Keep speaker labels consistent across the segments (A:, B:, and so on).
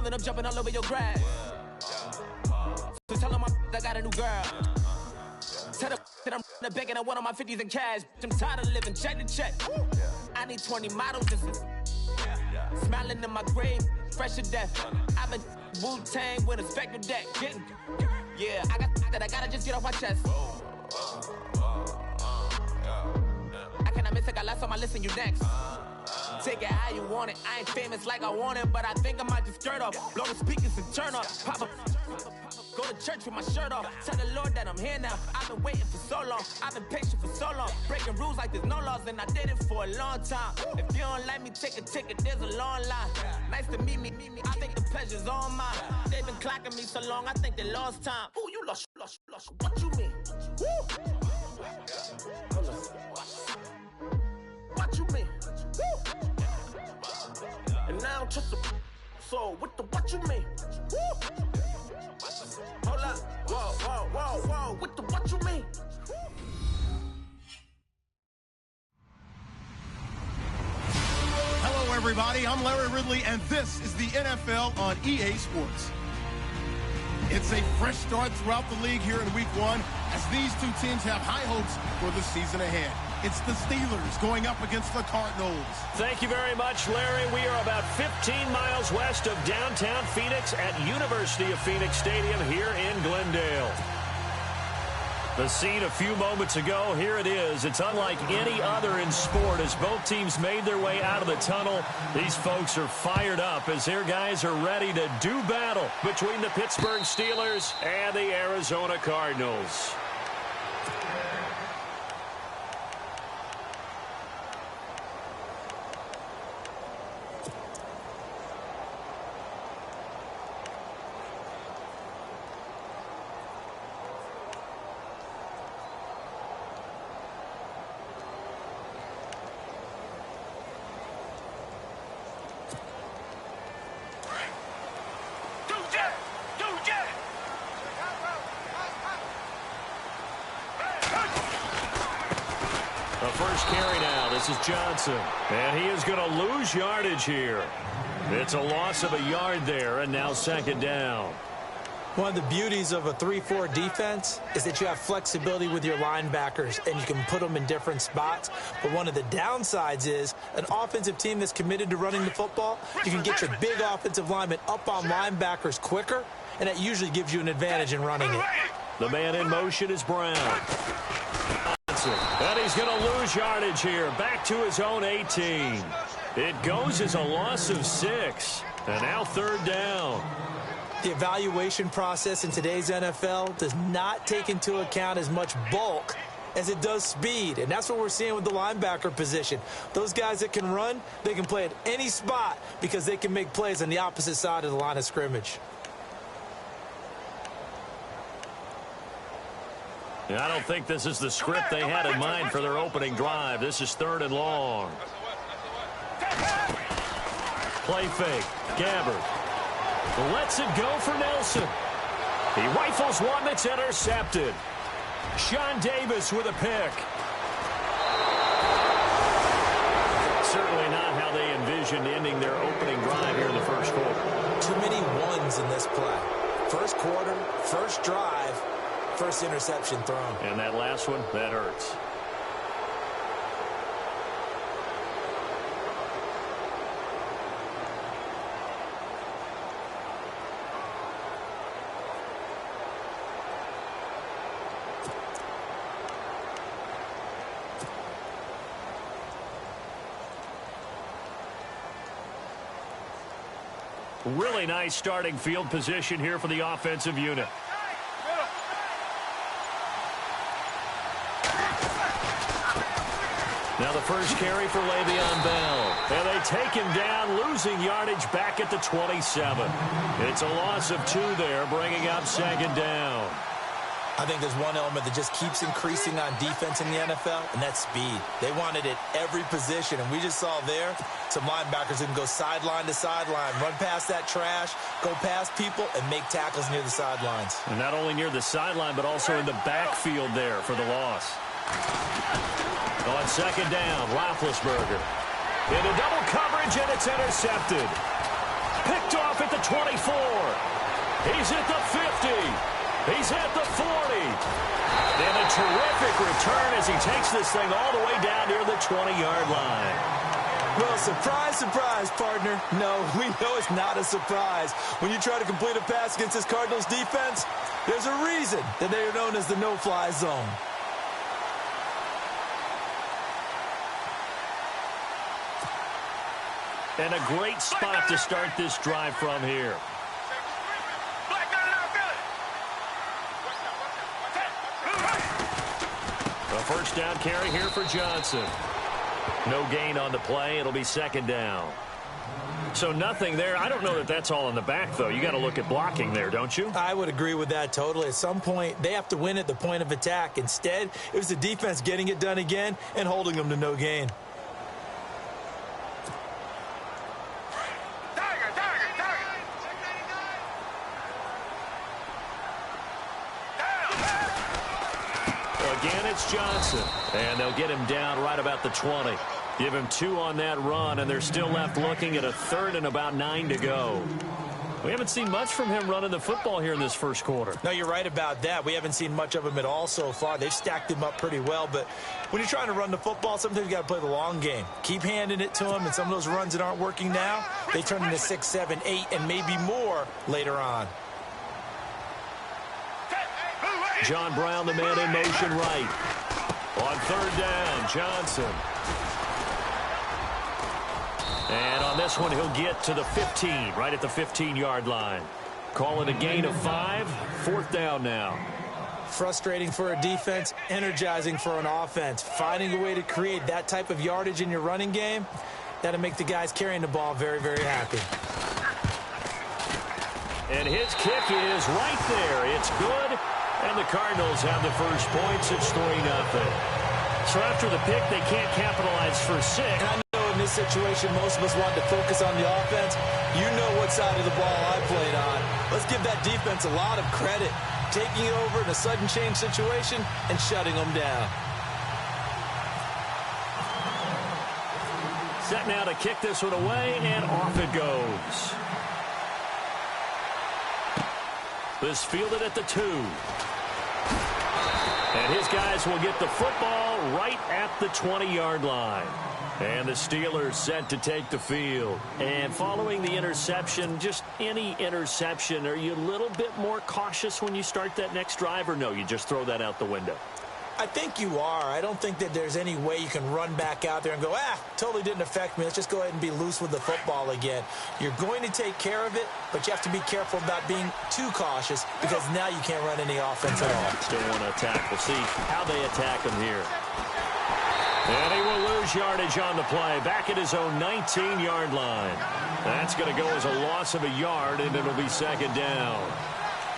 A: pulling up, jumping all over your grass. So tell them I got a new girl. Tell them that I'm the bank and I want on my 50s in cash. I'm tired of living check to check. I need 20 models just smiling in my grave, fresh to death. I've been Wu-Tang with a spectral deck. Yeah, I gotta just get off my chest. I cannot miss it, I last on my list and you next. Take it how you want it. I ain't famous like I want it, but I think I might just skirt off. Blow the speakers and turn off. Pop up. Go to church with my shirt off. Tell the Lord that I'm here now. I've been waiting for so long. I've been patient for so long. Breaking rules like there's no laws, and I did it for a long time. If you don't like me, take a ticket. There's a long line. Nice to meet me. I think the pleasure's all mine. They've been clocking me so long, I think they lost time. Ooh, you lost. What you mean? Woo! What you mean? Woo! And now I don't trust the so what you mean? Woo! Hold up, whoa, what you mean?
B: Hello, everybody. I'm Larry Ridley, and this is the NFL on EA Sports. It's a fresh start throughout the league here in Week 1 as these two teams have high hopes for the season ahead. It's the Steelers going up against the Cardinals.
C: Thank you very much, Larry. We are about 15 miles west of downtown Phoenix at University of Phoenix Stadium here in Glendale. The scene a few moments ago, here it is. It's unlike any other in sport as both teams made their way out of the tunnel. These folks are fired up as their guys are ready to do battle between the Pittsburgh Steelers and the Arizona Cardinals. First carry now. This is Johnson. And he is going to lose yardage here. It's a loss of a yard there, and now second down.
D: One of the beauties of a 3-4 defense is that you have flexibility with your linebackers, and you can put them in different spots. But one of the downsides is an offensive team that's committed to running the football, you can get your big offensive linemen up on linebackers quicker, and that usually gives you an advantage in running it.
C: The man in motion is Brown. And he's going to lose yardage here. Back to his own 18. It goes as a loss of 6. And now third down.
D: The evaluation process in today's NFL does not take into account as much bulk as it does speed. And that's what we're seeing with the linebacker position. Those guys that can run, they can play at any spot because they can make plays on the opposite side of the line of scrimmage.
C: I don't think this is the script they had in mind for their opening drive. This is third and long. Play fake. Gabbard lets it go for Nelson. He rifles one that's intercepted. Sean Davis with a pick. Certainly not how they envisioned ending their opening drive here in the first quarter.
D: Too many ones in this play. First quarter, first drive. First interception thrown.
C: And that last one, that hurts. Really nice starting field position here for the offensive unit. Now the first carry for Le'Veon Bell. And they take him down, losing yardage back at the 27. It's a loss of 2 there, bringing up second down.
D: I think there's one element that just keeps increasing on defense in the NFL, and that's speed. They want it at every position, and we just saw there some linebackers who can go sideline to sideline, run past that trash, go past people, and make tackles near the sidelines.
C: And not only near the sideline, but also in the backfield there for the loss. On second down, Roethlisberger. Into double coverage, and it's intercepted. Picked off at the 25. He's at the 50. He's at the 40. And a terrific return as he takes this thing all the way down near the 20-yard line.
D: Well, surprise, surprise, partner. No, we know it's not a surprise. When you try to complete a pass against this Cardinals defense, there's a reason that they are known as the no-fly zone.
C: And a great spot to start this drive from here. A first down carry here for Johnson. No gain on the play. It'll be second down. So nothing there. I don't know that that's all in the back, though. You got to look at blocking there, don't you?
D: I would agree with that totally. At some point, they have to win at the point of attack. Instead, it was the defense getting it done again and holding them to no gain.
C: Again, it's Johnson. And they'll get him down right about the 20. Give him 2 on that run, and they're still left looking at a third and about 9 to go. We haven't seen much from him running the football here in this first quarter.
D: No, you're right about that. We haven't seen much of him at all so far. They've stacked him up pretty well, but when you're trying to run the football, sometimes you got to play the long game. Keep handing it to him, and some of those runs that aren't working now, they turn into 6, 7, 8, and maybe more later on.
C: John Brown, the man in motion right. On third down, Johnson. And on this one, he'll get to the 15, right at the 15-yard line. Call it a gain of 5, fourth down now.
D: Frustrating for a defense, energizing for an offense. Finding a way to create that type of yardage in your running game, that'll make the guys carrying the ball very, very happy.
C: And his kick is right there. It's good. And the Cardinals have the first points. It's 3-0. So after the pick, they can't capitalize for 6.
D: And I know in this situation, most of us want to focus on the offense. You know what side of the ball I played on. Let's give that defense a lot of credit. Taking it over in a sudden change situation and shutting them down.
C: Set now to kick this one away, and off it goes. This fielded at the 2. And his guys will get the football right at the 20-yard line. And the Steelers set to take the field. And following the interception, just any interception, are you a little bit more cautious when you start that next drive, or no, you just throw that out the window?
D: I think you are. I don't think that there's any way you can run back out there and go, totally didn't affect me. Let's just go ahead and be loose with the football again. You're going to take care of it, but you have to be careful about being too cautious because now you can't run any offense at all.
C: Still want to attack. We'll see how they attack him here. And he will lose yardage on the play. Back at his own 19-yard line. That's going to go as a loss of a yard, and it'll be second down.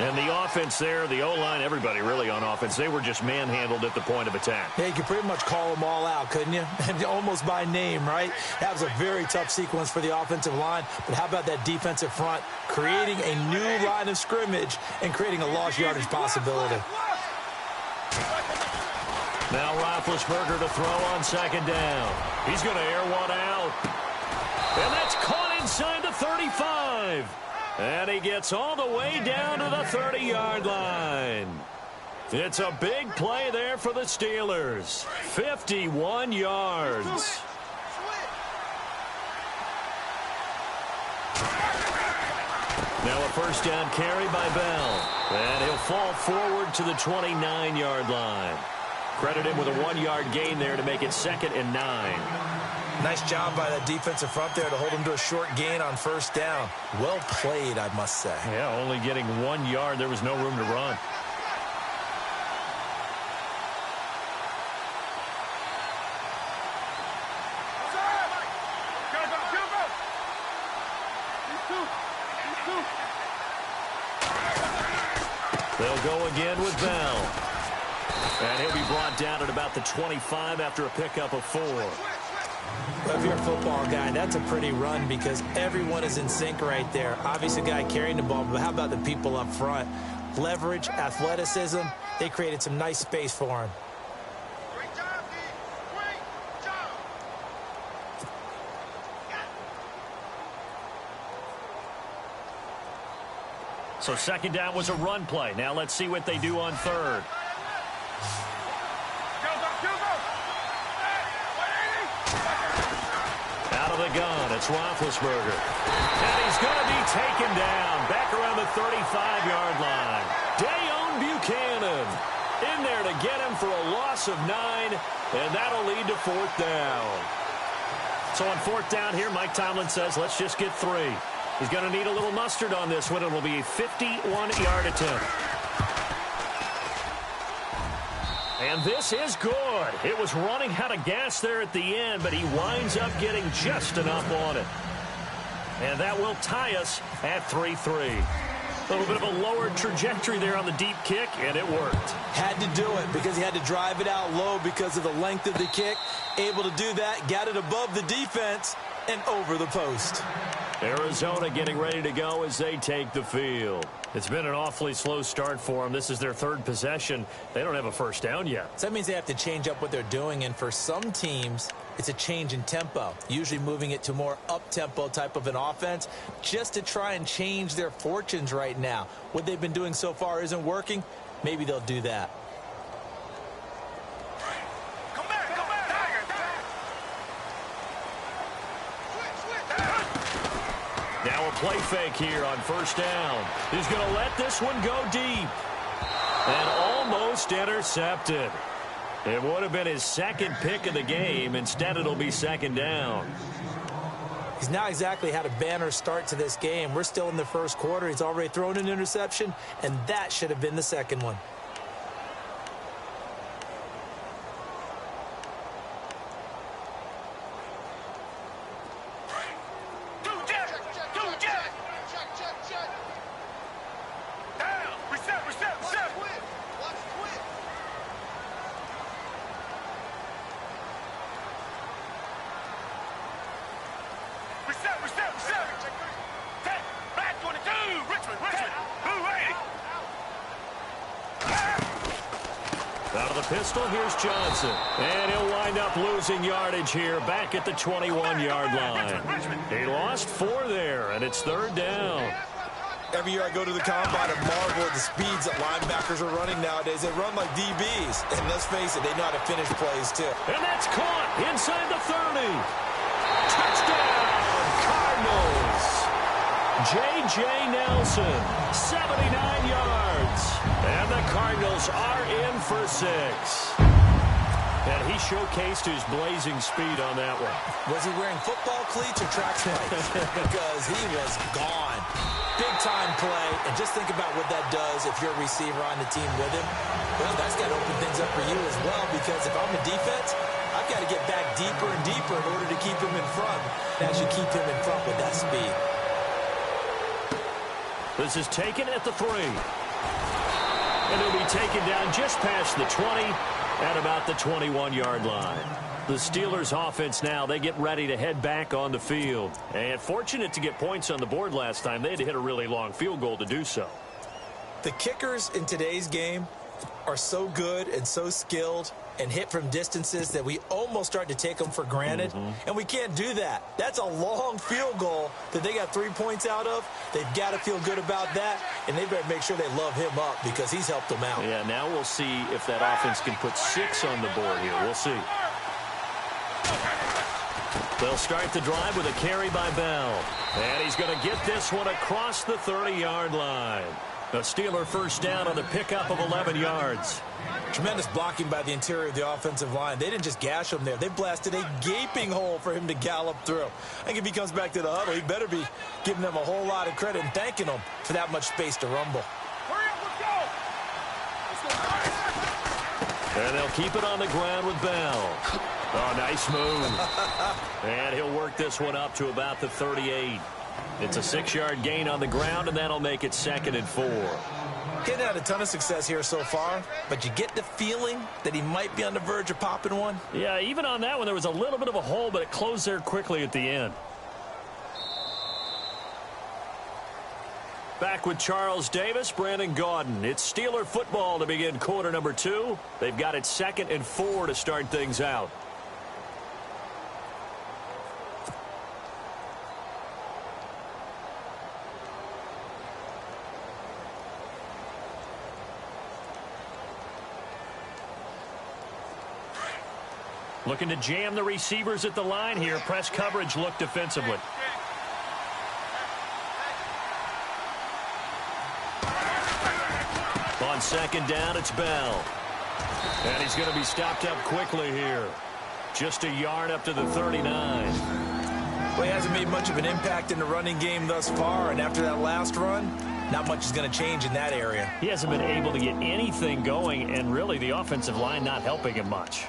C: And the offense there, the O-line, everybody really on offense, they were just manhandled at the point of attack.
D: Yeah, you could pretty much call them all out, couldn't you? And almost by name, right? That was a very tough sequence for the offensive line. But how about that defensive front creating a new line of scrimmage and creating a lost yardage possibility?
C: Now Roethlisberger to throw on second down. He's going to air one out. And that's caught inside the 35. And he gets all the way down to the 30-yard line. It's a big play there for the Steelers. 51 yards. Now a first down carry by Bell. And he'll fall forward to the 29-yard line. Credit him with a 1-yard gain there to make it 2nd and 9.
D: Nice job by that defensive front there to hold him to a short gain on first down. Well played, I must say.
C: Yeah, only getting 1 yard. There was no room to run. They'll go again with Bell. And he'll be brought down at about the 25 after a pickup of 4.
D: If you're a football guy, that's a pretty run because everyone is in sync right there. Obviously, the guy carrying the ball, but how about the people up front? Leverage, athleticism, they created some nice space for him.
B: Great job, D. Great job.
C: So second down was a run play. Now let's see what they do on third. Out of the gun, it's Roethlisberger. And he's going to be taken down back around the 35-yard line. Dayon Buchanan in there to get him for a loss of 9, and that'll lead to fourth down. So on fourth down here, Mike Tomlin says, let's just get 3. He's going to need a little mustard on this one. It will be a 51-yard attempt. And this is good. It was running out of gas there at the end, but he winds up getting just enough on it. And that will tie us at 3-3. A little bit of a lower trajectory there on the deep kick, and it worked.
D: Had to do it because he had to drive it out low because of the length of the kick. Able to do that, got it above the defense, and over the post.
C: Arizona getting ready to go as they take the field. It's been an awfully slow start for them. This is their third possession. They don't have a first down yet.
D: So that means they have to change up what they're doing, and for some teams, it's a change in tempo, usually moving it to more up-tempo type of an offense just to try and change their fortunes right now. What they've been doing so far isn't working. Maybe they'll do that.
C: Now a play fake here on first down. He's going to let this one go deep. And almost intercepted. It would have been his second pick of the game. Instead, it'll be second down.
D: He's not exactly had a banner start to this game. We're still in the first quarter. He's already thrown an interception, and that should have been the second one.
C: Out of the pistol, here's Johnson. And he'll wind up losing yardage here back at the 21-yard line. He lost 4 there, and it's third down.
D: Every year I go to the combine and marvel at the speeds that linebackers are running nowadays. They run like DBs. And let's face it, they know how to finish plays, too.
C: And that's caught inside the 30. Touchdown, Cardinals. J.J. Nelson, 79 yards. And the Cardinals are in for 6. And he showcased his blazing speed on that one.
D: Was he wearing football cleats or track spikes? Because he was gone. Big-time play. And just think about what that does if you're a receiver on the team with him. Well, that's got to open things up for you as well, because if I'm a defense, I've got to get back deeper and deeper in order to keep him in front. That should keep him in front with that speed.
C: This is taken at the 3. And he'll be taken down just past the 20 at about the 21-yard line. The Steelers offense now, they get ready to head back on the field. And fortunate to get points on the board last time. They had to hit a really long field goal to do so.
D: The kickers in today's game are so good and so skilled and hit from distances that we almost start to take them for granted. And we can't do that. That's a long field goal that they got 3 points out of. They've got to feel good about that, and they better make sure they love him up because he's helped them out.
C: Yeah, now we'll see if that offense can put 6 on the board here. We'll see. They'll start the drive with a carry by Bell. And he's going to get this one across the 30-yard line. A Steeler first down on the pickup of 11 yards.
D: Tremendous blocking by the interior of the offensive line. They didn't just gash him there. They blasted a gaping hole for him to gallop through. I think if he comes back to the huddle, he better be giving them a whole lot of credit and thanking them for that much space to rumble.
C: And they'll keep it on the ground with Bell. Oh, nice move. And he'll work this one up to about the 38. It's a 6-yard gain on the ground, and that'll make it 2nd and 4.
D: He hasn't had a ton of success here so far, but you get the feeling that he might be on the verge of popping one.
C: Yeah, even on that one, there was a little bit of a hole, but it closed there quickly at the end. Back with Charles Davis, Brandon Gaudin. It's Steeler football to begin quarter number 2. They've got it 2nd and 4 to start things out. Looking to jam the receivers at the line here. Press coverage look defensively. On second down, it's Bell. And he's going to be stopped up quickly here. Just a yard up to the 39.
D: Well, he hasn't made much of an impact in the running game thus far, and after that last run, not much is going to change in that area.
C: He hasn't been able to get anything going, and really the offensive line not helping him much.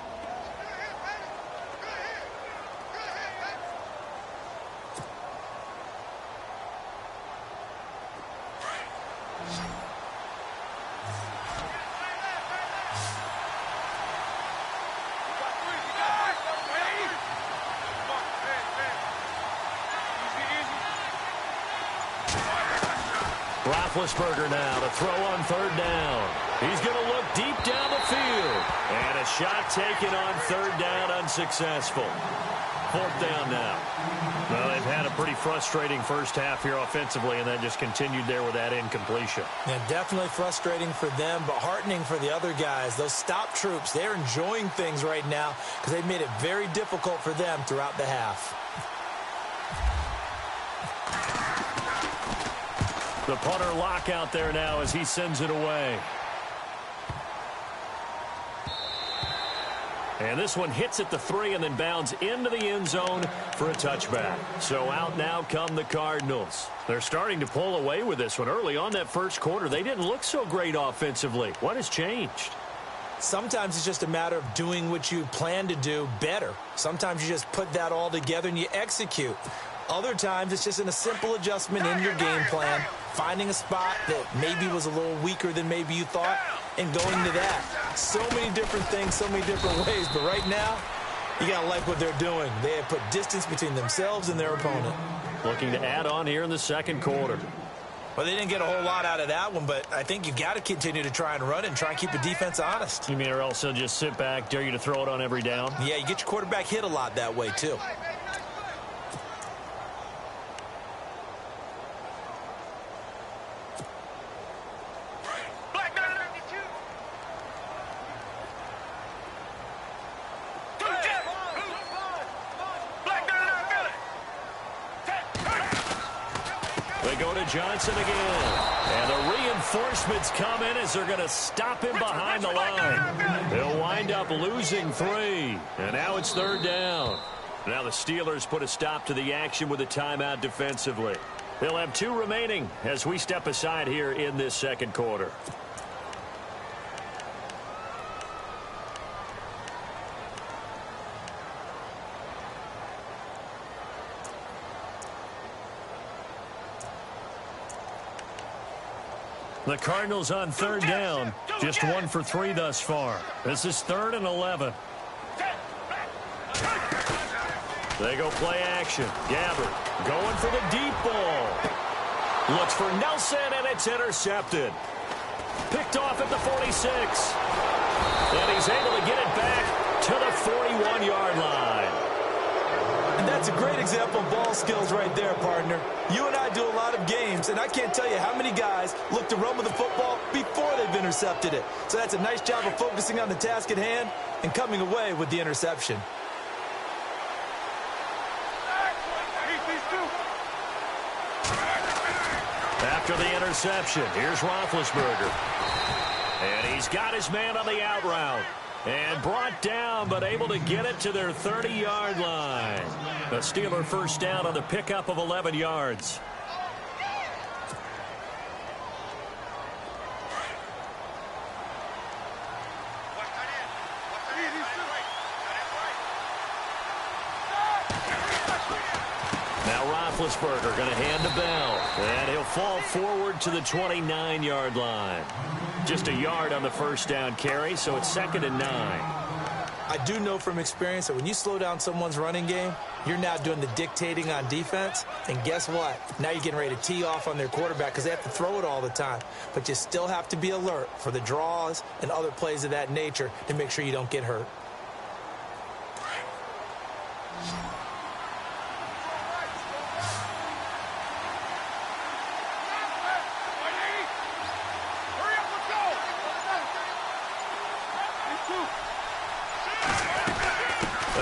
C: Roethlisberger now to throw on third down. He's going to look deep down the field. And a shot taken on third down, unsuccessful. Fourth down now. Well, they've had a pretty frustrating first half here offensively, and then just continued there with that incompletion.
D: Yeah, definitely frustrating for them, but heartening for the other guys. Those stop troops, they're enjoying things right now because they've made it very difficult for them throughout the half.
C: The punter lock out there now as he sends it away. And this one hits at the 3 and then bounds into the end zone for a touchback. So out now come the Cardinals. They're starting to pull away with this one. Early on that first quarter, they didn't look so great offensively. What has changed?
D: Sometimes it's just a matter of doing what you plan to do better. Sometimes you just put that all together and you execute. Other times it's just in a simple adjustment in your game plan, finding a spot that maybe was a little weaker than maybe you thought, and going to that. So many different things, so many different ways, but right now, you got to like what they're doing. They have put distance between themselves and their opponent.
C: Looking to add on here in the second quarter.
D: Well, they didn't get a whole lot out of that one, but I think you got to continue to try and run it and try and keep the defense honest.
C: You mean or else they'll just sit back, dare you to throw it on every down?
D: Yeah, you get your quarterback hit a lot that way, too.
C: Johnson again. And the reinforcements come in as they're going to stop him behind the line. They'll wind up losing 3. And now it's third down. Now the Steelers put a stop to the action with a timeout defensively. They'll have 2 remaining as we step aside here in this second quarter. The Cardinals on third down, just 1 for 3 thus far. This is 3rd and 11. They go play action. Gabbert going for the deep ball. Looks for Nelson, and it's intercepted. Picked off at the 46. And he's able to get it back to the 41-yard line.
D: And that's a great example of ball skills right there, partner. You and I do a lot of games, and I can't tell you how many guys look to run with the football before they've intercepted it. So that's a nice job of focusing on the task at hand and coming away with the interception.
C: After the interception, here's Roethlisberger. And he's got his man on the out route. And brought down, but able to get it to their 30-yard line. The Steeler first down on the pickup of 11 yards. Now Roethlisberger going to hand to Bell. And he'll fall forward to the 29-yard line. Just a yard on the first down carry, so it's 2nd and 9.
D: I do know from experience that when you slow down someone's running game, you're now doing the dictating on defense. And guess what? Now you're getting ready to tee off on their quarterback because they have to throw it all the time. But you still have to be alert for the draws and other plays of that nature to make sure you don't get hurt.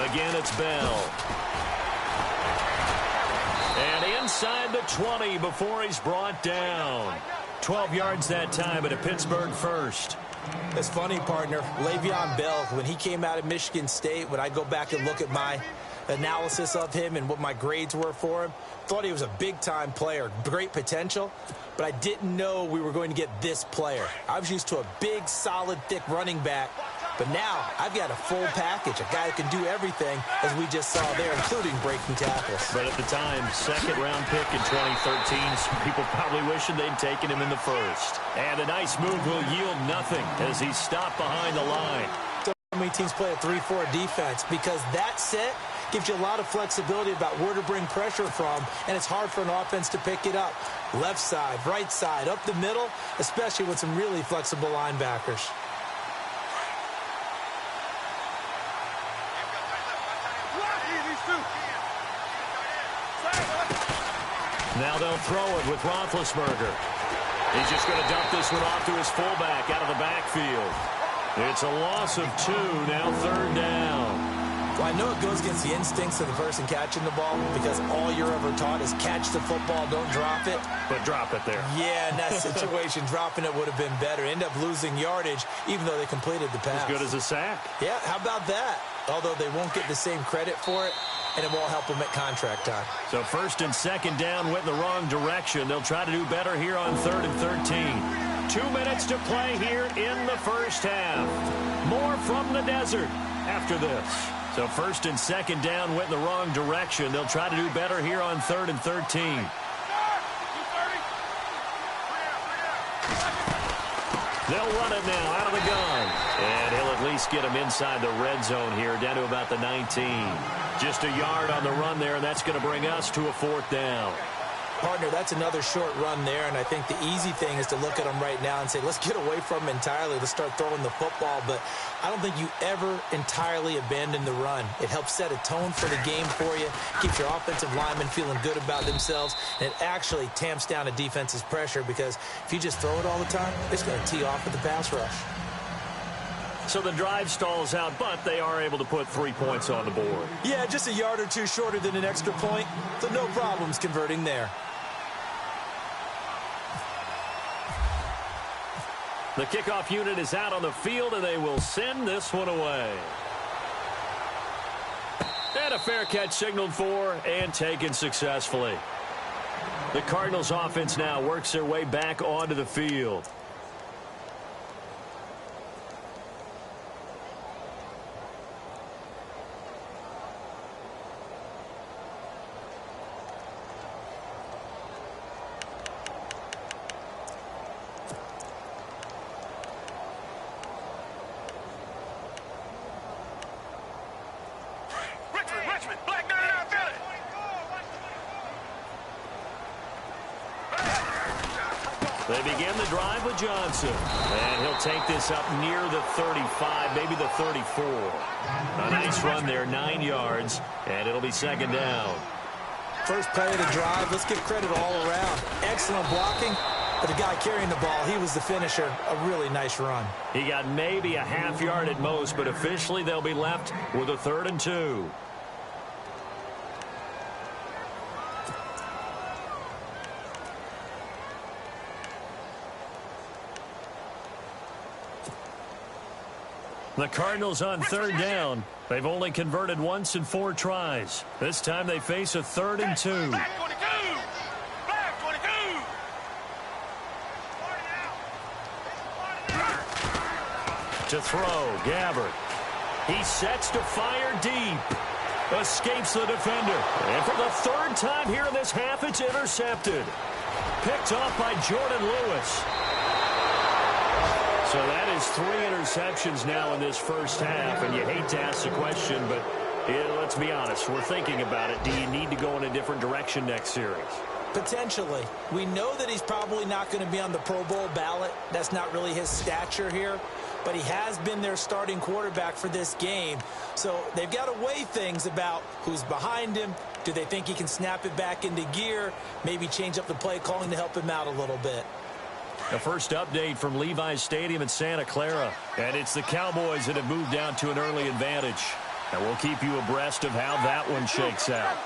C: Again, it's Bell. And inside the 20 before he's brought down. 12 yards that time, and a Pittsburgh first.
D: It's funny, partner. Le'Veon Bell, when he came out of Michigan State, when I go back and look at my analysis of him and what my grades were for him, thought he was a big-time player, great potential, but I didn't know we were going to get this player. I was used to a big, solid, thick running back, but now I've got a full package, a guy who can do everything, as we just saw there, including breaking tackles.
C: But at the time, second-round pick in 2013, some people probably wishing they'd taken him in the first. And a nice move will yield nothing as he's stopped behind the line.
D: So many teams play a 3-4 defense because that set gives you a lot of flexibility about where to bring pressure from, and it's hard for an offense to pick it up. Left side, right side, up the middle, especially with some really flexible linebackers.
C: Now they'll throw it with Roethlisberger. He's just going to dump this one off to his fullback out of the backfield. It's a loss of 2, now third down.
D: Well, I know it goes against the instincts of the person catching the ball because all you're ever taught is catch the football, don't drop it.
C: But drop it there.
D: Yeah, in that situation, dropping it would have been better. End up losing yardage, even though they completed the pass.
C: As good as a sack.
D: Yeah, how about that? Although they won't get the same credit for it, and it won't help them at contract time.
C: So first and second down went in the wrong direction. They'll try to do better here on 3rd and 13. 2 minutes to play here in the first half. More from the desert after this. So first and second down went in the wrong direction. They'll try to do better here on 3rd and 13. They'll run it now out of the gun. And he'll at least get him inside the red zone here, down to about the 19. Just a yard on the run there, and that's going to bring us to a 4th down.
D: Partner, that's another short run there, and I think the easy thing is to look at them right now and say, let's get away from them entirely. Let's start throwing the football, but I don't think you ever entirely abandon the run. It helps set a tone for the game for you, keeps your offensive linemen feeling good about themselves, and it actually tamps down a defense's pressure because if you just throw it all the time, it's going to tee off with the pass rush.
C: So the drive stalls out, but they are able to put 3 points on the board.
D: Yeah, just a yard or two shorter than an extra point, so no problems converting there.
C: The kickoff unit is out on the field, and they will send this one away. And a fair catch signaled for and taken successfully. The Cardinals offense now works their way back onto the field. They begin the drive with Johnson. And he'll take this up near the 35, maybe the 34. A nice run there, 9 yards, and it'll be second down.
D: First play of the drive, let's give credit all around. Excellent blocking, but the guy carrying the ball, he was the finisher. A really nice run.
C: He got maybe a half yard at most, but officially they'll be left with a 3rd and 2. The Cardinals on 3rd down. They've only converted once in 4 tries. This time they face a 3rd and 2. To throw, Gabbert. He sets to fire deep. Escapes the defender. And for the 3rd time here in this half, it's intercepted. Picked off by Jordan Lewis. So that is 3 interceptions now in this first half, and you hate to ask the question, but let's be honest, we're thinking about it. Do you need to go in a different direction next series?
D: Potentially. We know that he's probably not going to be on the Pro Bowl ballot. That's not really his stature here, but he has been their starting quarterback for this game. So they've got to weigh things about who's behind him. Do they think he can snap it back into gear? Maybe change up the play calling to help him out a little bit.
C: The first update from Levi's Stadium in Santa Clara. And it's the Cowboys that have moved down to an early advantage. And we'll keep you abreast of how that one shakes out.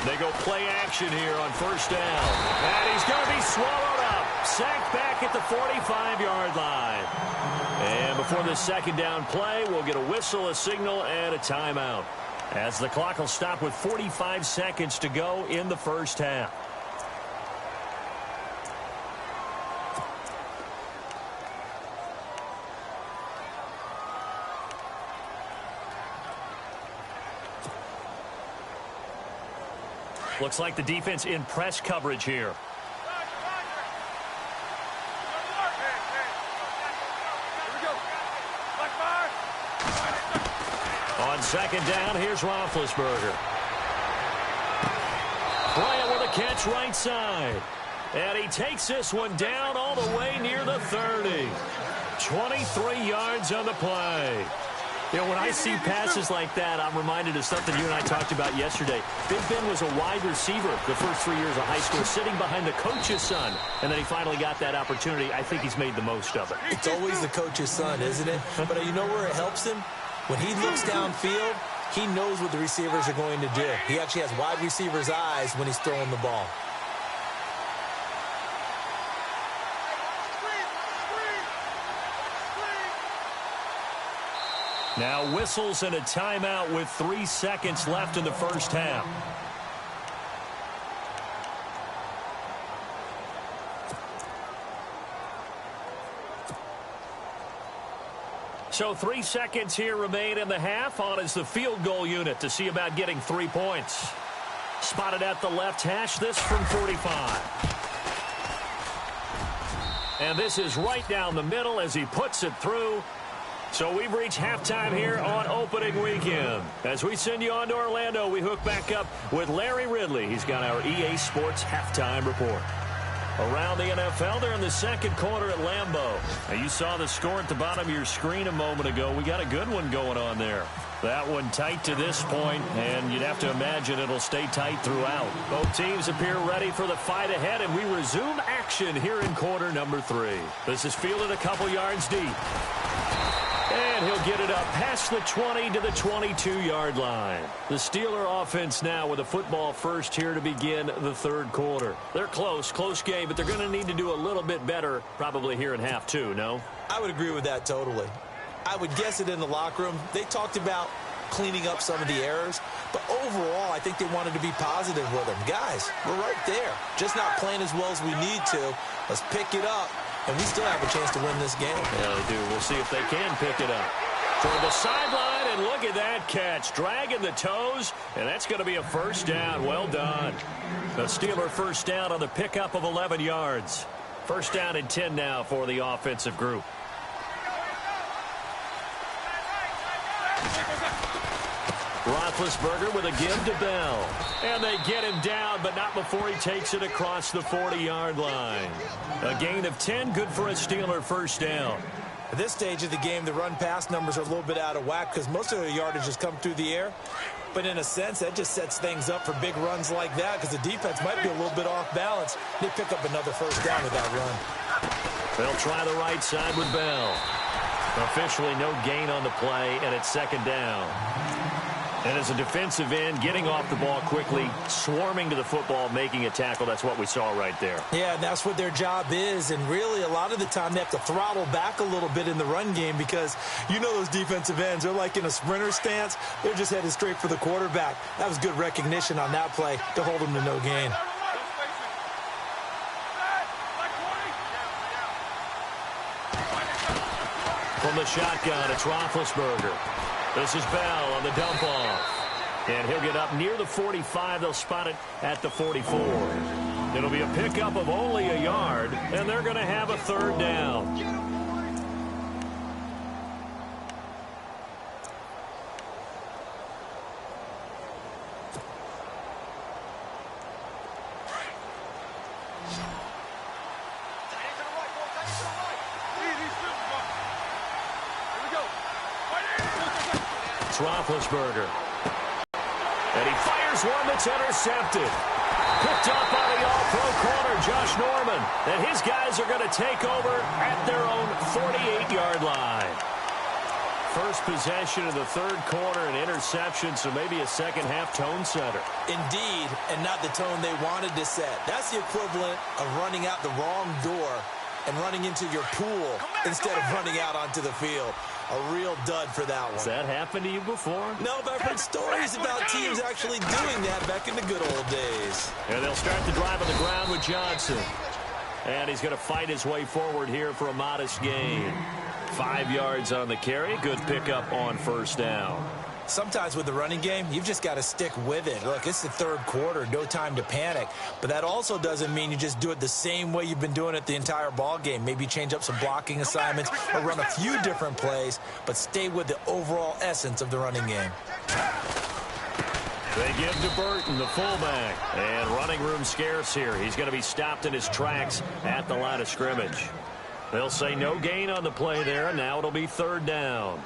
C: They go play action here on first down. And he's going to be swallowed up. Sacked back at the 45-yard line. And before the second down play, we'll get a whistle, a signal, and a timeout, as the clock will stop with 45 seconds to go in the first half. Looks like the defense in press coverage here. On second down, here's Roethlisberger. Bryant with a catch right side. And he takes this one down all the way near the 30. 23 yards on the play. You know, when I see passes like that, I'm reminded of something you and I talked about yesterday. Big Ben was a wide receiver the first 3 years of high school, sitting behind the coach's son. And then he finally got that opportunity. I think he's made the most of it.
D: It's always the coach's son, isn't it? But you know where it helps him? When he looks downfield, he knows what the receivers are going to do. He actually has wide receivers' eyes when he's throwing the ball.
C: Now whistles and a timeout with 3 seconds left in the first half. So 3 seconds here remain in the half. On is the field goal unit to see about getting 3 points. Spotted at the left hash, this from 45. And this is right down the middle as he puts it through. So we've reached halftime here on opening weekend. As we send you on to Orlando, we hook back up with Larry Ridley. He's got our EA Sports halftime report. Around the NFL, they're in the second quarter at Lambeau. Now, you saw the score at the bottom of your screen a moment ago. We got a good one going on there. That one tight to this point, and you'd have to imagine it'll stay tight throughout. Both teams appear ready for the fight ahead, and we resume action here in quarter number 3. This is fielded a couple yards deep. And he'll get it up past the 20 to the 22-yard line. The Steeler offense now with a football first here to begin the third quarter. They're close game, but they're going to need to do a little bit better probably here in half 2, no?
D: I would agree with that totally. I would guess it in the locker room. They talked about cleaning up some of the errors, but overall, I think they wanted to be positive with them. Guys, we're right there. Just not playing as well as we need to. Let's pick it up. And we still have a chance to win this game.
C: Yeah, they do. We'll see if they can pick it up. Toward the sideline, and look at that catch. Dragging the toes, and that's going to be a first down. Well done. The Steeler first down on the pickup of 11 yards. First down and 10 now for the offensive group. Roethlisberger with a give to Bell. And they get him down, but not before he takes it across the 40-yard line. A gain of 10, good for a Steeler first down.
D: At this stage of the game, the run-pass numbers are a little bit out of whack because most of the yardage has come through the air. But in a sense, that just sets things up for big runs like that because the defense might be a little bit off balance. They pick up another first down with that run.
C: They'll try the right side with Bell. Officially no gain on the play, and it's second down. And as a defensive end, getting off the ball quickly, swarming to the football, making a tackle, that's what we saw right there.
D: Yeah, and that's what their job is. And really, a lot of the time, they have to throttle back a little bit in the run game because you know those defensive ends, they're like in a sprinter stance. They're just headed straight for the quarterback. That was good recognition on that play to hold them to no gain.
C: From the shotgun, it's Roethlisberger. This is Bell on the dump off. And he'll get up near the 45. They'll spot it at the 44. It'll be a pickup of only a yard, and they're going to have a third down. It's Roethlisberger. And he fires one that's intercepted. Picked up by the all-pro corner, Josh Norman. And his guys are going to take over at their own 48-yard line. first possession of the third quarter, an interception, so maybe a second-half tone setter.
D: Indeed, and not the tone they wanted to set. That's the equivalent of running out the wrong door and running into your pool instead of running out onto the field. A real dud for that one.
C: Has that happened to you before?
D: No, but I've heard stories about teams actually doing that back in the good old days.
C: And they'll start the drive on the ground with Johnson. And he's going to fight his way forward here for a modest gain. 5 yards on the carry. Good pickup on first down.
D: Sometimes with the running game, you've just got to stick with it. Look, it's the third quarter, no time to panic. But that also doesn't mean you just do it the same way you've been doing it the entire ball game. Maybe change up some blocking assignments or run a few different plays, but stay with the overall essence of the running game.
C: They give to Burton, the fullback. And running room scarce here. He's going to be stopped in his tracks at the line of scrimmage. They'll say no gain on the play there. Now it'll be third down.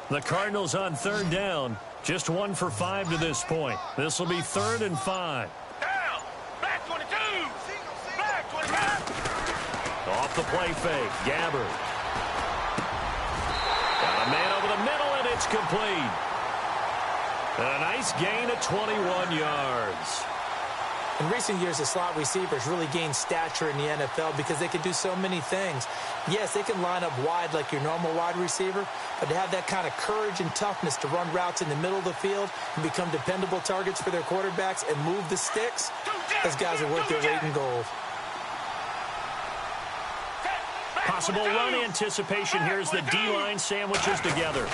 C: The Cardinals on third down. Just 1 for 5 to this point. This will be 3rd and 5.
E: Down. Back 22. Back 25.
C: Off the play fake. Gabbard. Got a man over the middle, and it's complete. A nice gain of 21 yards.
D: In recent years, the slot receivers really gained stature in the NFL because they can do so many things. Yes, they can line up wide like your normal wide receiver, but to have that kind of courage and toughness to run routes in the middle of the field and become dependable targets for their quarterbacks and move the sticks, those guys are worth their weight in gold.
C: Possible run anticipation here as the D-line sandwiches together.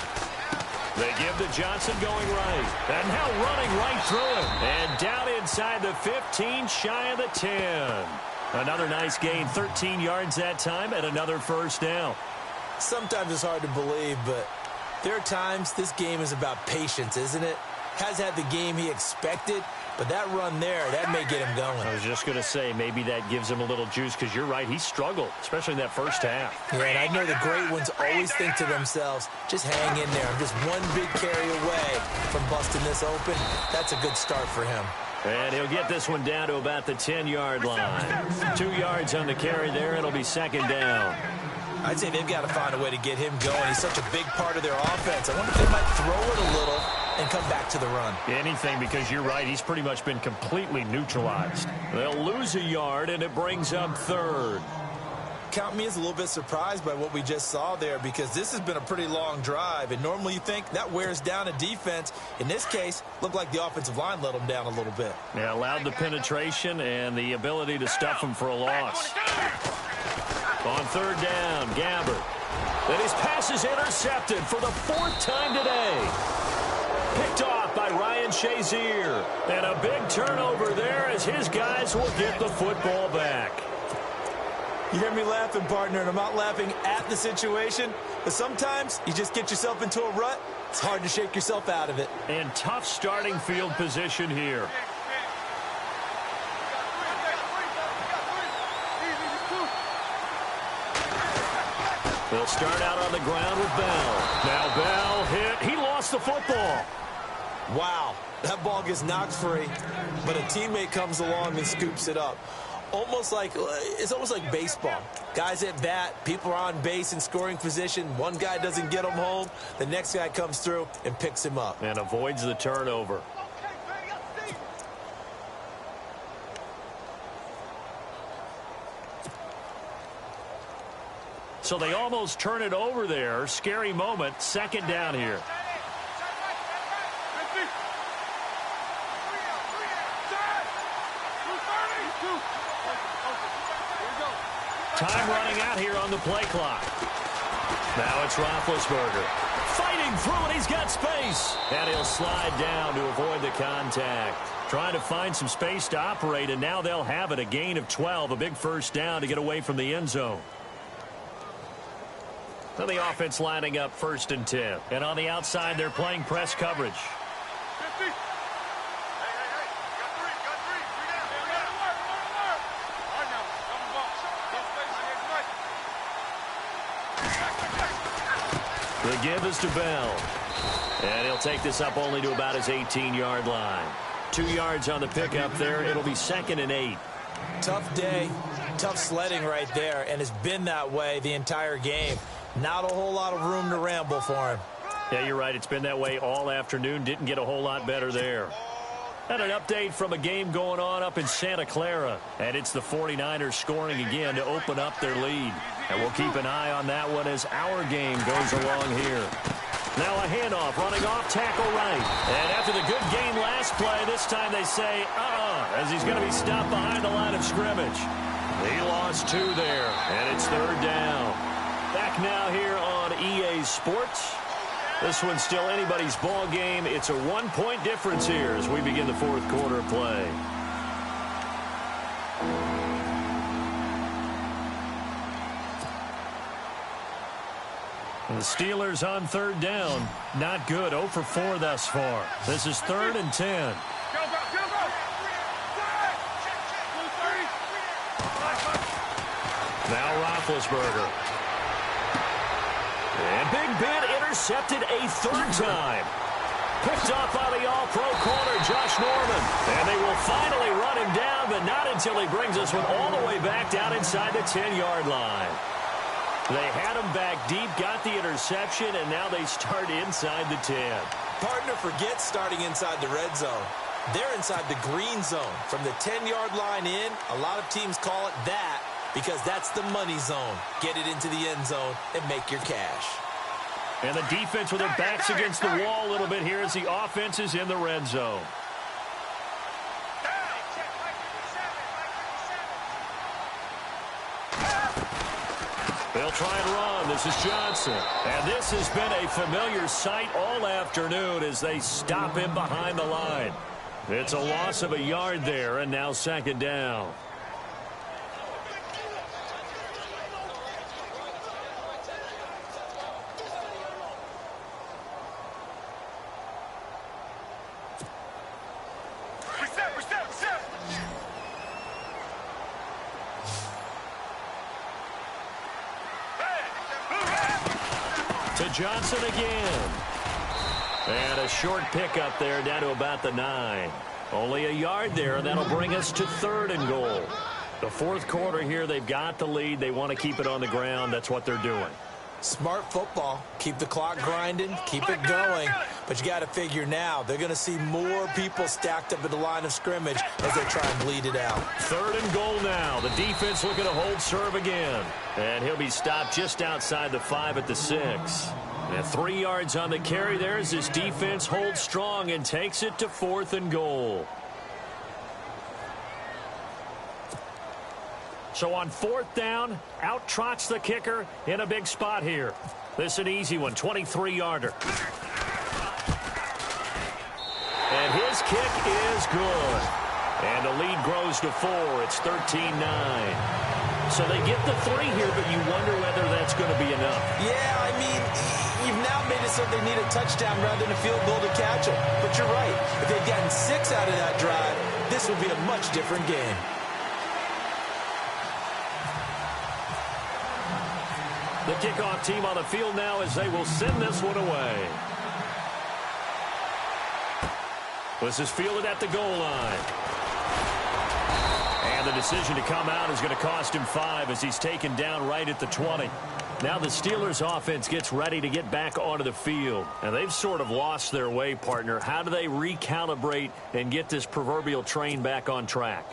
C: They give to Johnson going right. And now running right through it. And down inside the 15, shy of the 10. Another nice gain, 13 yards that time, and another first down.
D: Sometimes it's hard to believe, but there are times this game is about patience, isn't it? Has had the game he expected, but that run there, that may get him going.
C: I was just going to say, maybe that gives him a little juice, because you're right, he struggled, especially in that first half.
D: Yeah, and I know the great ones always think to themselves, just hang in there. I'm just one big carry away from busting this open. That's a good start for him.
C: And he'll get this one down to about the 10-yard line. 2 yards on the carry there. It'll be second down.
D: I'd say they've got to find a way to get him going. He's such a big part of their offense. I wonder if they might throw it a little and come back to the run.
C: Anything, because you're right. He's pretty much been completely neutralized. They'll lose a yard, and it brings up third.
D: Count me as a little bit surprised by what we just saw there, because this has been a pretty long drive, and normally you think that wears down a defense. In this case, looked like the offensive line let them down a little bit.
C: Yeah, allowed the penetration and the ability to stuff them for a loss. On third down, Gabbard. And his pass is intercepted for the 4th time today. Picked off by Ryan Shazier. And a big turnover there as his guys will get the football back.
D: You hear me laughing, partner, and I'm not laughing at the situation, but sometimes you just get yourself into a rut. It's hard to shake yourself out of it.
C: And tough starting field position here. They'll start out on the ground with Bell. Now Bell hit. He lost the football.
D: Wow, that ball gets knocked free, but a teammate comes along and scoops it up. It's almost like baseball. Guys at bat, people are on base in scoring position. One guy doesn't get him home. The next guy comes through and picks him up.
C: And avoids the turnover. So they almost turn it over there. Scary moment. Second down here. Time running out here on the play clock. Now it's Roethlisberger. Fighting through it. He's got space. And he'll slide down to avoid the contact. Trying to find some space to operate, and now they'll have it. A gain of 12. A big first down to get away from the end zone. So the offense lining up 1st and 10. And on the outside, they're playing press coverage. The give is to Bell. And he'll take this up only to about his 18-yard line. 2 yards on the pickup there. It'll be 2nd and 8.
D: Tough day, tough sledding right there, and it's been that way the entire game. Not a whole lot of room to ramble for him.
C: Yeah, you're right. It's been that way all afternoon. Didn't get a whole lot better there. And an update from a game going on up in Santa Clara. And it's the 49ers scoring again to open up their lead. And we'll keep an eye on that one as our game goes along here. Now a handoff, running off, tackle right. And after the good game last play, this time they say, as he's going to be stopped behind the line of scrimmage. He lost 2 there, and it's 3rd down. Back now here on EA Sports. This one's still anybody's ball game. It's a 1-point difference here as we begin the 4th quarter of play. The Steelers on 3rd down. Not good. 0 for 4 thus far. This is 3rd and 10. Now Roethlisberger. And Big Ben intercepted a 3rd time. Picked off by the all-pro corner, Josh Norman. And they will finally run him down, but not until he brings us one all the way back down inside the 10-yard line. They had him back deep, got the interception, and now they start inside the 10.
D: Partner forgets starting inside the red zone. They're inside the green zone. From the 10-yard line in, a lot of teams call it that because that's the money zone. Get it into the end zone and make your cash.
C: And the defense with their backs against the wall a little bit here as the offense is in the red zone. They'll try and run. This is Johnson. And this has been a familiar sight all afternoon as they stop him behind the line. It's a loss of a yard there, and now 2nd down. To Johnson again. And a short pickup there down to about the 9. Only a yard there, and that'll bring us to 3rd and goal. The 4th quarter here, they've got the lead. They want to keep it on the ground. That's what they're doing.
D: Smart football. Keep the clock grinding. Keep it going. But you got to figure now, they're going to see more people stacked up at the line of scrimmage as they try and bleed it out.
C: 3rd and goal now. The defense looking to hold serve again. And he'll be stopped just outside the 5 at the 6. And 3 yards on the carry there as this defense holds strong and takes it to 4th and goal. So on 4th down, out trots the kicker in a big spot here. This is an easy one, 23-yarder. And his kick is good. And the lead grows to 4. It's 13-9. So they get the 3 here, but you wonder whether that's going to be enough.
D: Yeah, I mean, you've now made it so they need a touchdown rather than a field goal to catch them. But you're right. If they'd gotten 6 out of that drive, this would be a much different game.
C: The kickoff team on the field now as they will send this one away. This is fielded at the goal line. And the decision to come out is going to cost him 5 as he's taken down right at the 20. Now the Steelers offense gets ready to get back onto the field. And they've sort of lost their way, partner. How do they recalibrate and get this proverbial train back on track?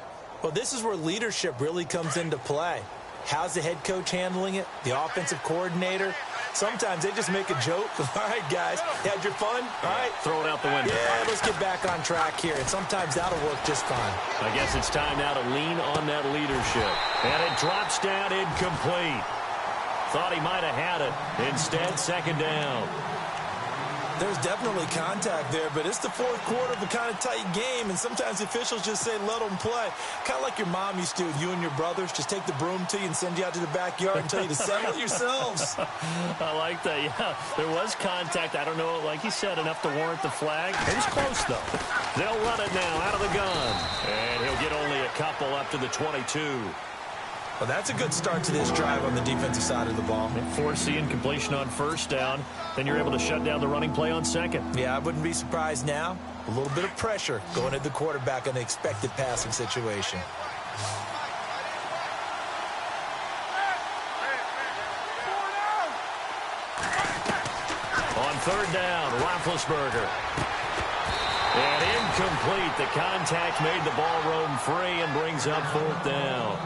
D: Well, this is where leadership really comes into play. How's the head coach handling it? The offensive coordinator? Sometimes they just make a joke. All right, guys, had your fun? All right.
C: Throw it out the window.
D: Yeah, let's get back on track here. And sometimes that'll work just fine.
C: I guess it's time now to lean on that leadership. And it drops down incomplete. Thought he might have had it. Instead, 2nd down.
D: There's definitely contact there, but it's the 4th quarter of a kind of tight game, and sometimes the officials just say, let them play. Kind of like your mom used to with you and your brothers. Just take the broom to you and send you out to the backyard and tell you to settle yourselves.
C: I like that, yeah. There was contact. I don't know, like you said, enough to warrant the flag. It was close, though. They'll run it now out of the gun. And he'll get only a couple up to the 22.
D: Well, that's a good start to this drive on the defensive side of the ball.
C: Force the incompletion on first down. Then you're able to shut down the running play on second.
D: Yeah, I wouldn't be surprised now. A little bit of pressure going at the quarterback in the expected passing situation.
C: On third down, Roethlisberger. And incomplete. The contact made the ball roam free and brings up fourth down.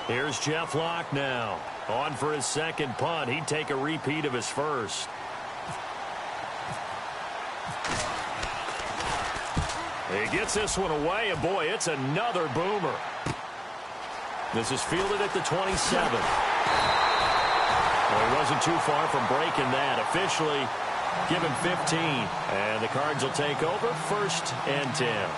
C: Here's Jeff Locke now. On for his second punt. He'd take a repeat of his first. He gets this one away, and boy, it's another boomer. This is fielded at the 27. Well, he wasn't too far from breaking that. Officially given 15. And the Cards will take over, 1st and 10.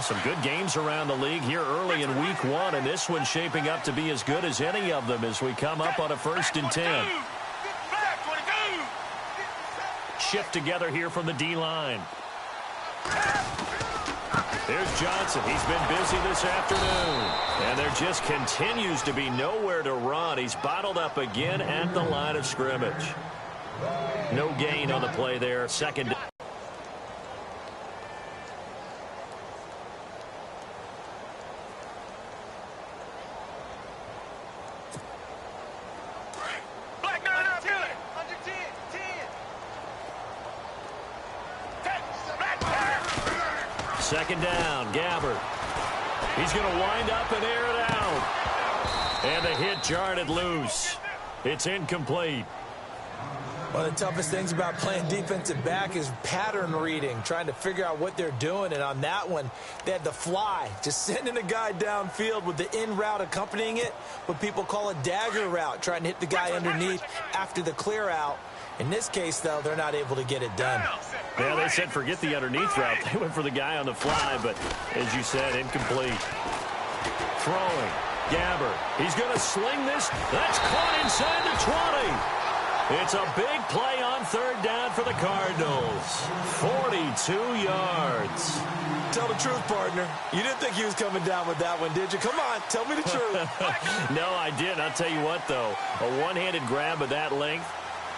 C: Some good games around the league here early in week 1, and this one's shaping up to be as good as any of them as we come up on a 1st and 10. Shift together here from the D-line. There's Johnson. He's been busy this afternoon. And there just continues to be nowhere to run. He's bottled up again at the line of scrimmage. No gain on the play there. Second down. Second down, Gabbard. He's going to wind up and air it out. And the hit jarred it loose. It's incomplete.
D: One of the toughest things about playing defensive back is pattern reading, trying to figure out what they're doing. And on that one, they had the fly, just sending a guy downfield with the in route accompanying it, what people call a dagger route, trying to hit the guy underneath after the clear out. In this case, though, they're not able to get it done.
C: Yeah, they said forget the underneath route. They went for the guy on the fly, but as you said, incomplete. Throwing. Gabbard. He's going to sling this. That's caught inside the 20. It's a big play on third down for the Cardinals. 42 yards.
D: Tell the truth, partner. You didn't think he was coming down with that one, did you? Come on, tell me the truth.
C: No, I didn't. I'll tell you what, though. A one-handed grab of that length.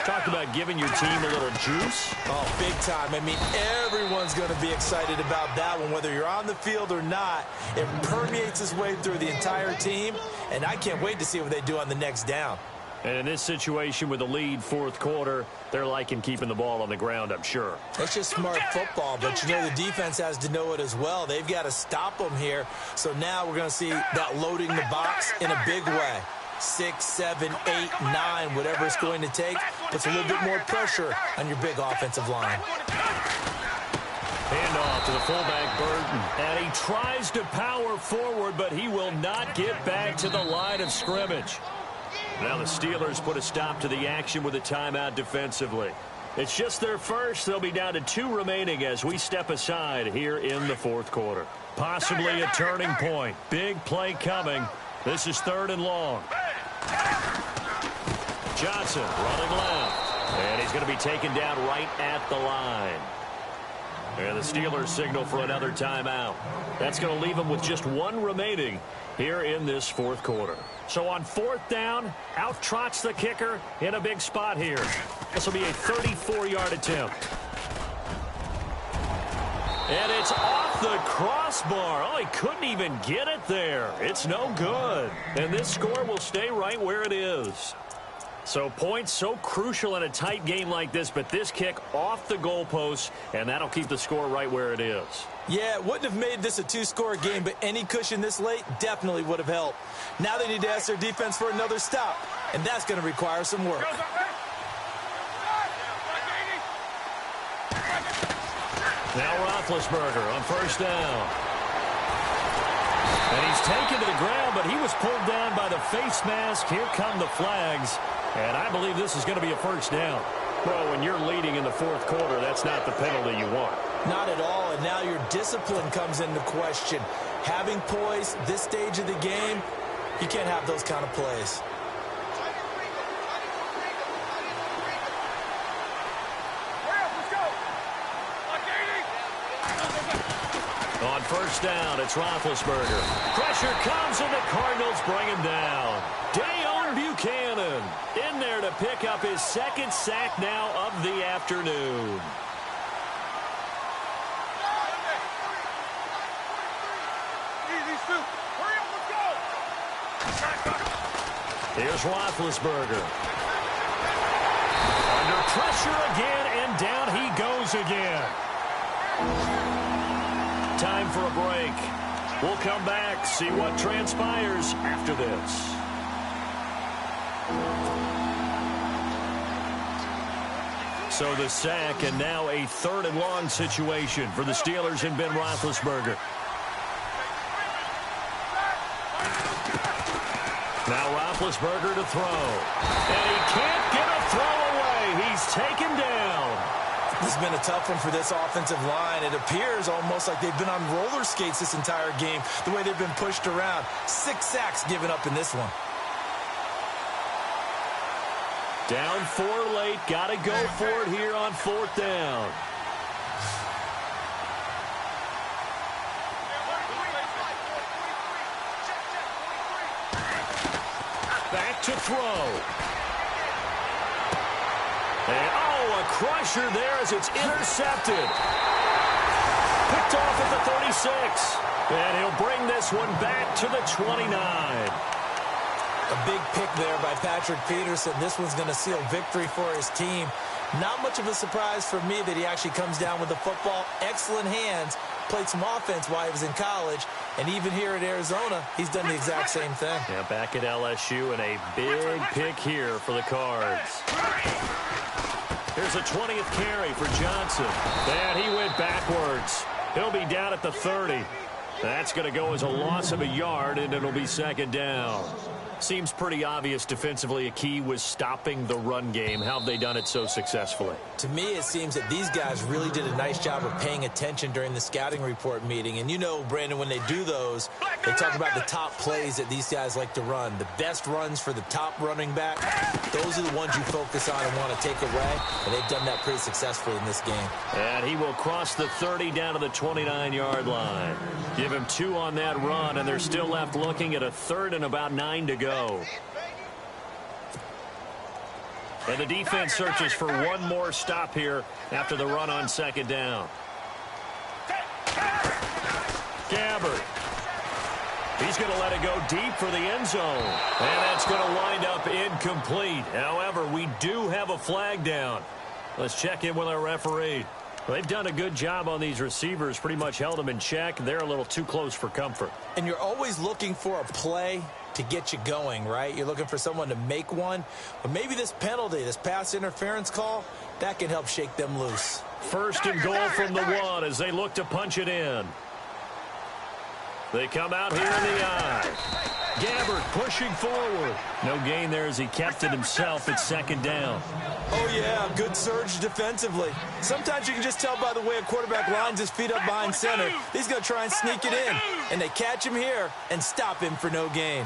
C: Talk about giving your team a little juice.
D: Oh, big time. I mean, everyone's going to be excited about that one, whether you're on the field or not. It permeates its way through the entire team, and I can't wait to see what they do on the next down.
C: And in this situation with a lead fourth quarter, they're liking keeping the ball on the ground, I'm sure.
D: It's just smart football, but you know the defense has to know it as well. They've got to stop them here. So now we're going to see that loading the box in a big way. 6, 7, 8, 9, whatever it's going to take, puts a little bit more pressure on your big offensive line.
C: Handoff to the fullback, Burton. And he tries to power forward, but he will not get back to the line of scrimmage. Now the Steelers put a stop to the action with a timeout defensively. It's just their first. They'll be down to 2 remaining as we step aside here in the fourth quarter. Possibly a turning point. Big play coming. This is 3rd and long. Johnson running left. And he's going to be taken down right at the line. And the Steelers signal for another timeout. That's going to leave them with just 1 remaining here in this fourth quarter. So on 4th down, out trots the kicker in a big spot here. This will be a 34-yard attempt. And it's off the crossbar. Oh, he couldn't even get it there. It's no good. And this score will stay right where it is. So points so crucial in a tight game like this, but this kick off the goalpost, and that'll keep the score right where it is.
D: Yeah, it wouldn't have made this a two-score game, but any cushion this late definitely would have helped. Now they need to ask their defense for another stop, and that's going to require some work.
C: Now Roethlisberger on first down. And he's taken to the ground, but he was pulled down by the face mask. Here come the flags. And I believe this is going to be a first down. Well, when you're leading in the fourth quarter, that's not the penalty you want.
D: Not at all, and now your discipline comes into question. Having poise this stage of the game, you can't have those kind of plays.
C: On first down, it's Roethlisberger. Pressure comes, and the Cardinals bring him down. Dayon Buchanan in there to pick up his second sack now of the afternoon. Here's Roethlisberger. Under pressure again, and down he goes again. Time for a break. We'll come back, see what transpires after this. So the sack, and now a 3rd and long situation for the Steelers and Ben Roethlisberger. Now Roethlisberger to throw. And he can't get a throw away. He's taken down.
D: This has been a tough one for this offensive line. It appears almost like they've been on roller skates this entire game, the way they've been pushed around. 6 sacks given up in this one.
C: Down 4 late. Got to go for it here on 4th down. Back to throw. And, a crusher there as it's intercepted. Picked off at the 36. And he'll bring this one back to the 29.
D: A big pick there by Patrick Peterson. This one's going to seal victory for his team. Not much of a surprise for me that he actually comes down with the football. Excellent hands. Played some offense while he was in college. And even here at Arizona, he's done the exact same thing.
C: Yeah, back at LSU, and a big pick here for the Cards. Here's a 20th carry for Johnson. And he went backwards. He'll be down at the 30. That's going to go as a loss of a yard, and it'll be 2nd down. Seems pretty obvious defensively a key was stopping the run game. How have they done it so successfully?
D: To me, it seems that these guys really did a nice job of paying attention during the scouting report meeting. And you know, Brandon, when they do those, they talk about the top plays that these guys like to run. The best runs for the top running back, those are the ones you focus on and want to take away. And they've done that pretty successfully in this game.
C: And he will cross the 30 down to the 29-yard line. Give him 2 on that run, and they're still left looking at a 3rd and about 9 to go. And the defense searches for one more stop here after the run on 2nd down. Gabbert. He's going to let it go deep for the end zone. And that's going to wind up incomplete. However, we do have a flag down. Let's check in with our referee. Well, they've done a good job on these receivers, pretty much held them in check. They're a little too close for comfort.
D: And you're always looking for a play to get you going, right? You're looking for someone to make one. But maybe this penalty, this pass interference call, that can help shake them loose.
C: 1st and goal from the 1 as they look to punch it in. They come out here in the eye. Gabbert pushing forward. No gain there as he kept it himself at 2nd down.
D: Oh, yeah, good surge defensively. Sometimes you can just tell by the way a quarterback lines his feet up behind center. He's going to try and sneak it in. And they catch him here and stop him for no gain.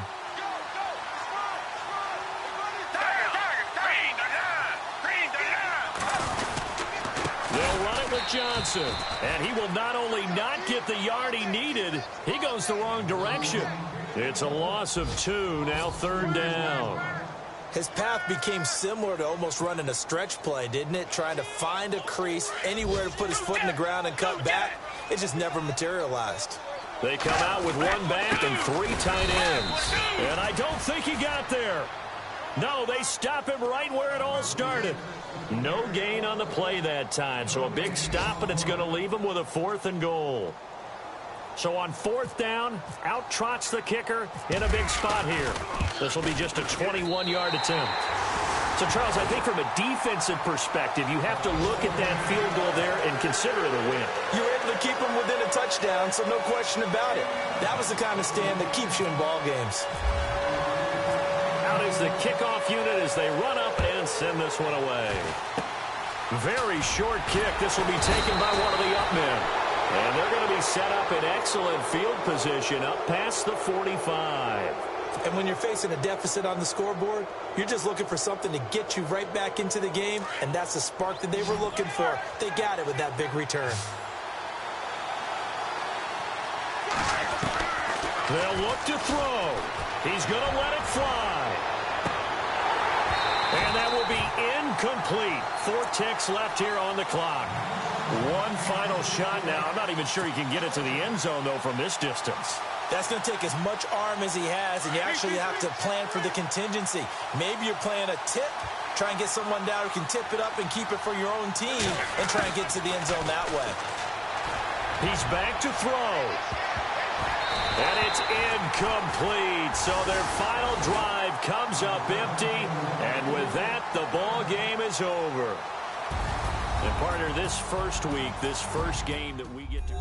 C: They'll run it with Johnson. And he will not only not get the yard he needed, he goes the wrong direction. It's a loss of 2, now 3rd down.
D: His path became similar to almost running a stretch play, didn't it? Trying to find a crease, anywhere to put his foot in the ground and cut back. It just never materialized.
C: They come out with 1 back and 3 tight ends. And I don't think he got there. No, they stop him right where it all started. No gain on the play that time, so a big stop, and it's going to leave him with a 4th and goal. So on 4th down, out trots the kicker in a big spot here. This will be just a 21-yard attempt. So, Charles, I think from a defensive perspective, you have to look at that field goal there and consider it a win.
D: You were able to keep them within a touchdown, so no question about it. That was the kind of stand that keeps you in ball games.
C: Out is the kickoff unit as they run up and send this one away. Very short kick. This will be taken by one of the up men. And they're going to be set up in excellent field position up past the 45.
D: And when you're facing a deficit on the scoreboard, you're just looking for something to get you right back into the game, and that's the spark that they were looking for. They got it with that big return.
C: They'll look to throw. He's going to let it fly. And that will be incomplete. 4 ticks left here on the clock. One final shot now. I'm not even sure he can get it to the end zone, though, from this distance.
D: That's going to take as much arm as he has, and you actually have to plan for the contingency. Maybe you're playing a tip, try and get someone down who can tip it up and keep it for your own team and try and get to the end zone that way.
C: He's back to throw. And it's incomplete. So their final drive comes up empty, and with that, the ball game is over. And partner, this first week, this first game that we get to...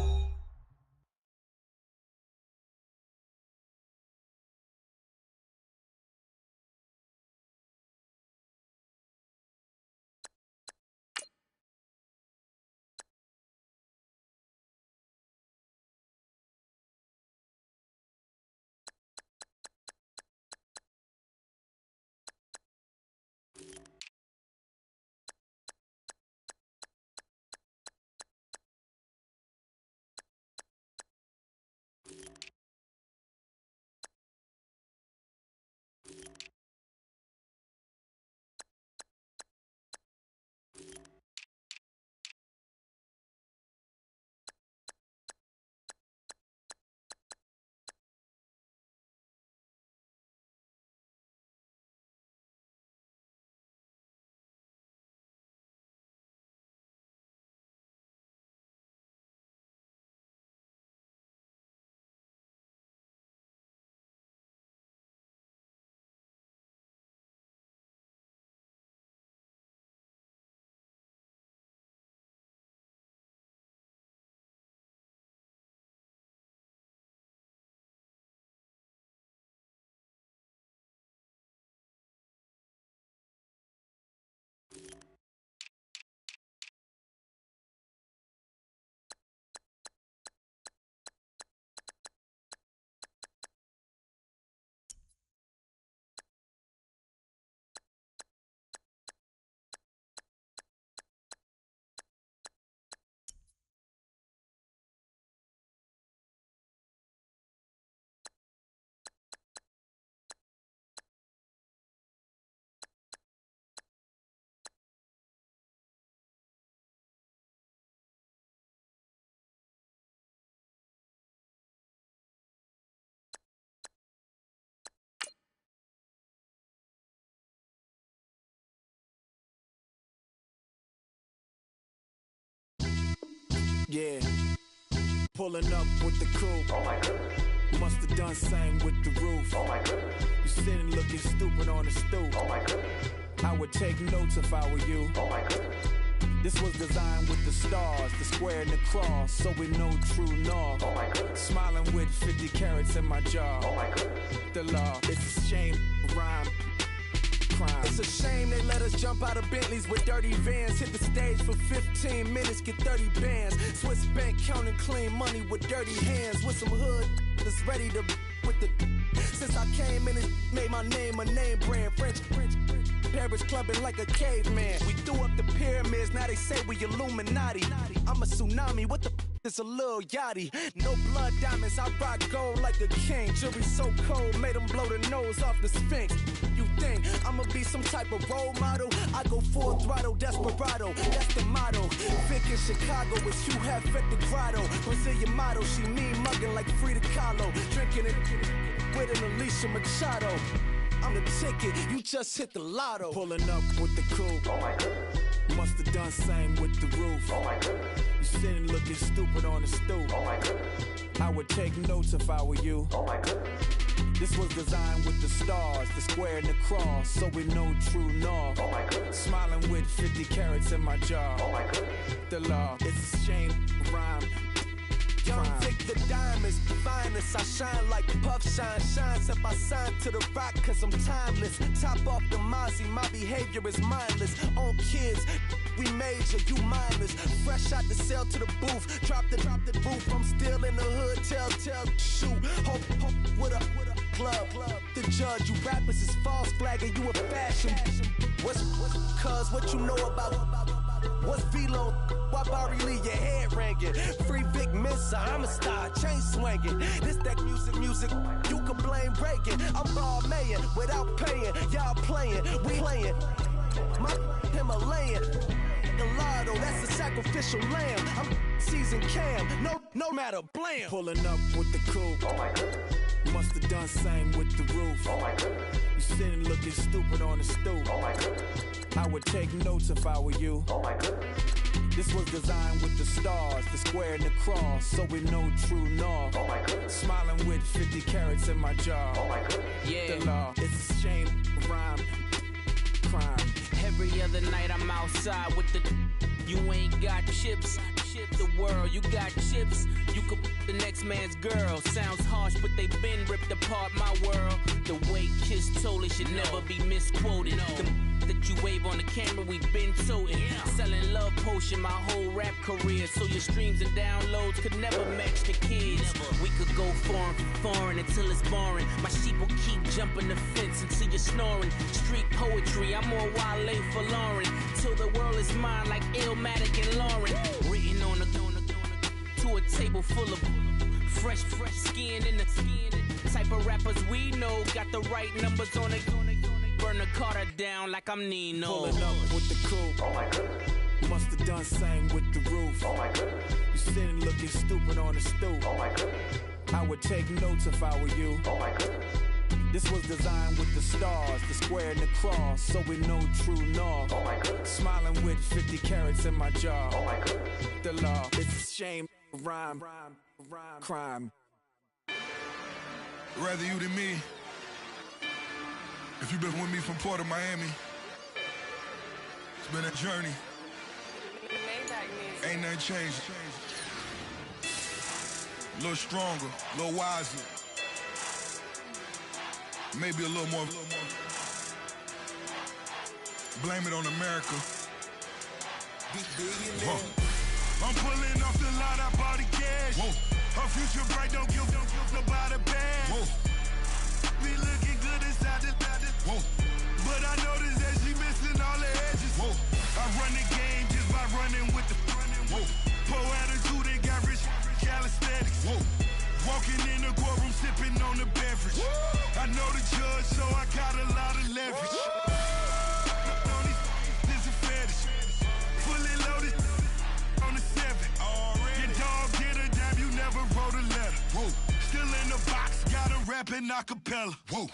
F: Yeah, pulling up with the crew.
G: Oh my goodness.
F: Must have done same with the roof.
G: Oh my goodness.
F: You sitting looking stupid on the stoop.
G: Oh my goodness.
F: I would take notes if I were you.
G: Oh my goodness.
F: This was designed with the stars, the square and the cross, so we know true north.
G: Oh my goodness.
F: Smiling with 50 carats in my jaw.
G: Oh my goodness.
F: The law, it's a shame, rhyme. Crime. It's a shame they let us jump out of Bentleys with dirty vans. Hit the stage for 15 minutes, get 30 bands. Swiss bank counting clean money with dirty hands. With some hood that's ready to with the. Since I came in and made my name a name brand. French. Paris clubbing like a caveman. We threw up the pyramids, now they say we Illuminati. I'm a tsunami, what the it's a little yachty. No blood diamonds, I rock gold like a king. Jewelry so cold, made them blow the nose off the Sphinx. You think I'ma be some type of role model? I go full throttle, desperado, that's the motto. Vic in Chicago, it's you have at the grotto. Brazilian model, she mean mugging like Frida Kahlo. Drinking it with an Alicia Machado. I'm the ticket, you just hit the lotto. Pulling up with the coupe. Oh my goodness. Must have done same with the roof. Oh my goodness. You sitting looking stupid on the stoop. Oh my goodness. I would take notes if I were you. Oh my goodness. This was designed with the stars, the square and the cross, so we know true north. Oh my goodness. Smiling with 50 carats in my jaw. Oh my goodness. The law, it's a shame, rhyme. Young Vic, the diamonds, finest. I shine like Puff shines if I sign to the rock, cause I'm timeless. Top off the Mozzie, my behavior is mindless. On kids, we major, you minors. Fresh out the cell to the booth, drop the roof. I'm still in the hood, tell, shoot. Hope with a club. The judge, you rappers is false flagging, you a fashion. What's cuz, what you know about? What's Velo? Why Barry Lee, your head ringing? Free Vic Mensa, I'm a star, chain swinging. This that music, you can blame Reagan. I'm ball mayin' without paying, y'all playing, we playing. My Himalayan, Gallardo, that's a sacrificial lamb. I'm seasoned cam, no matter, blam. Pulling up with the coupe. Oh my goodness. Must have done same with the roof. Oh my goodness. You sitting looking stupid on the stoop. Oh my goodness. I would take notes if I were you. Oh my goodness. This was designed with the stars, the square and the cross, so we know true north. Oh my goodness. Smiling with 50 carats in my jaw. Oh my goodness. Yeah. The law, it's a shame, rhyme, crime.
A: Every other night I'm outside with the. You ain't got chips. The world, you got chips. You could the next man's girl. Sounds harsh, but they been ripped apart my world. The way Kiss told it should never be misquoted. The that you wave on the camera, we been toting. Selling love potion my whole rap career, so your streams and downloads could never match the kids. We could go foreign until it's boring. My sheep will keep jumping the fence until you're snoring. Street poetry, I'm more Wale for Lauren. Till the world is mine like Illmatic and Lauren. Written on a to a table full of fresh skin in the type of rappers we know. Got the right numbers on it. Burn the Carter down like I'm Nino.
F: Pulling up with the coupe. Oh my goodness. Must have done same with the roof. Oh my goodness. You sitting looking stupid on the stoop. Oh my goodness. I would take notes if I were you. Oh my goodness. This was designed with the stars, the square and the cross, so we know true north. Oh my goodness. Smiling with 50 carats in my jaw. Oh my goodness. The law, it's a shame, rhyme, crime.
G: Rather you than me. If you've been with me from Port of Miami, it's been a journey. Ain't nothing changed. A little stronger, a little wiser. Maybe a little more. Blame it on America. I'm pulling off the lot, I bought the cash. Whoa. Her future bright, don't give nobody bad. Whoa. Be looking good inside the whoa. But I noticed that she missing all the edges. Whoa. I run the game just by running with the whoa. Poor attitude, they got rich calisthenics. Whoa. Walking in the courtroom, sipping on the beverage. Whoa. I know the judge, so I got a lot of leverage. This is a fetish. Fully loaded on the 7. Your dog get a dime, you never wrote a letter. Whoa. Still in the box, got him rapping a cappella. Whoa.